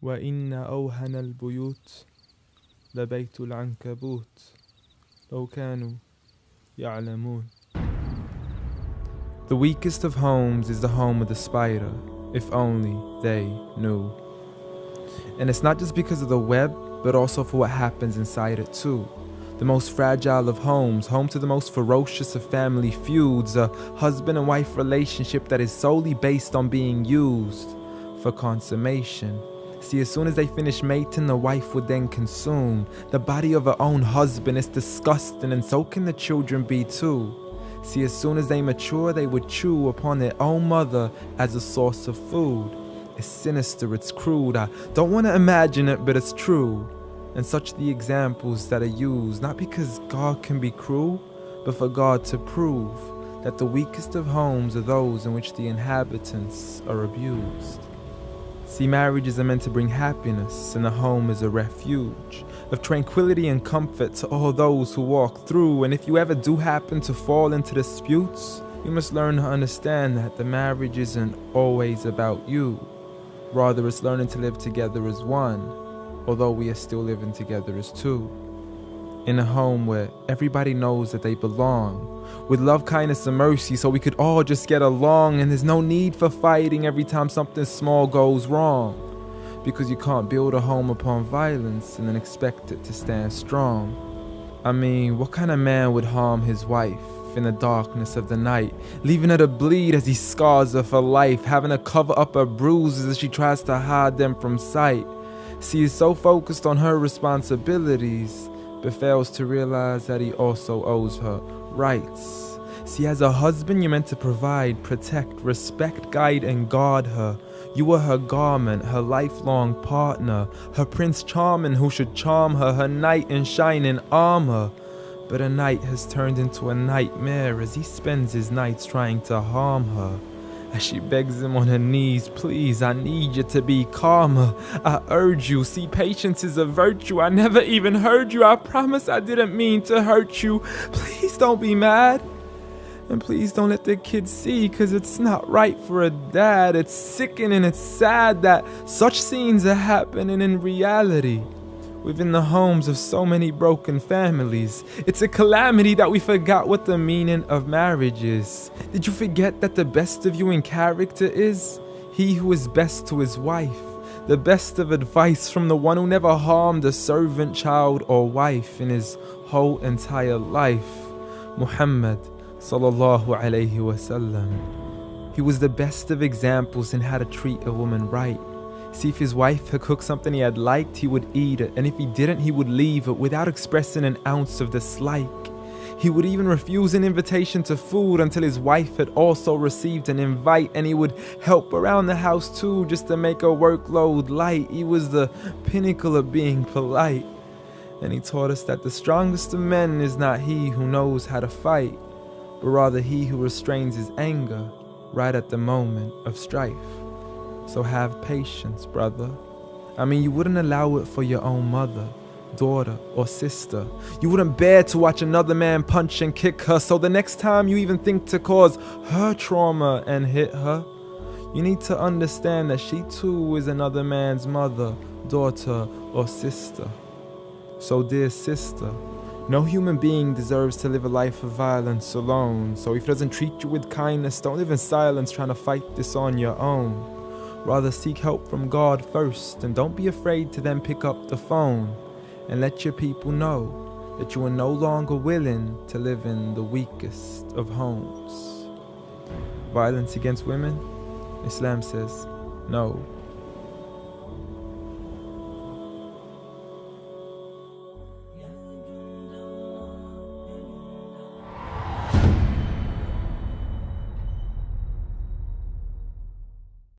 وإن أوهن البيوت لبيت العنكبوت لو كانوا يعلمون. The weakest of homes is the home of the spider, if only they knew. And it's not just because of the web, but also for what happens inside it too. The most fragile of homes, home to the most ferocious of family feuds, a husband and wife relationship that is solely based on being used for consummation. See, as soon as they finish mating, the wife would then consume the body of her own husband. It's disgusting, and so can the children be too. See, as soon as they mature, they would chew upon their own mother as a source of food. It's sinister, it's crude, I don't want to imagine it, but it's true. And such the examples that are used, not because God can be cruel, but for God to prove that the weakest of homes are those in which the inhabitants are abused. See, marriages are meant to bring happiness, and the home is a refuge of tranquility and comfort to all those who walk through. And if you ever do happen to fall into disputes, you must learn to understand that the marriage isn't always about you. Rather, it's learning to live together as one, although we are still living together as two. In a home where everybody knows that they belong, with love, kindness, and mercy, so we could all just get along, and there's no need for fighting every time something small goes wrong. Because you can't build a home upon violence and then expect it to stand strong. I mean, what kind of man would harm his wife in the darkness of the night, leaving her to bleed as he scars her for life, having to cover up her bruises as she tries to hide them from sight? See, he's so focused on her responsibilities, but fails to realize that he also owes her rights. See, as a husband, you're meant to provide, protect, respect, guide, and guard her. You are her garment, her lifelong partner, her Prince Charming who should charm her, her knight in shining armor. But a night has turned into a nightmare as he spends his nights trying to harm her. As she begs him on her knees, please, I need you to be calmer. I urge you, see, patience is a virtue. I never even heard you. I promise I didn't mean to hurt you. Please don't be mad. And please don't let the kids see, cause it's not right for a dad. It's sickening, it's sad that such scenes are happening in reality within the homes of so many broken families. It's a calamity that we forgot what the meaning of marriage is. Did you forget that the best of you in character is he who is best to his wife? The best of advice from the one who never harmed a servant, child, or wife in his whole entire life. Muhammad sallallahu alayhi wasallam. He was the best of examples in how to treat a woman right. See, if his wife had cooked something he had liked, he would eat it, and if he didn't, he would leave it without expressing an ounce of dislike. He would even refuse an invitation to food until his wife had also received an invite, and he would help around the house too, just to make her workload light. He was the pinnacle of being polite. And he taught us that the strongest of men is not he who knows how to fight, but rather he who restrains his anger right at the moment of strife. So have patience, brother. I mean, you wouldn't allow it for your own mother, daughter, or sister. You wouldn't bear to watch another man punch and kick her, so the next time you even think to cause her trauma and hit her, you need to understand that she too is another man's mother, daughter, or sister. So dear sister, no human being deserves to live a life of violence alone. So if he doesn't treat you with kindness, don't live in silence trying to fight this on your own. Rather seek help from God first, and don't be afraid to then pick up the phone and let your people know that you are no longer willing to live in the weakest of homes. Violence against women? Islam says no.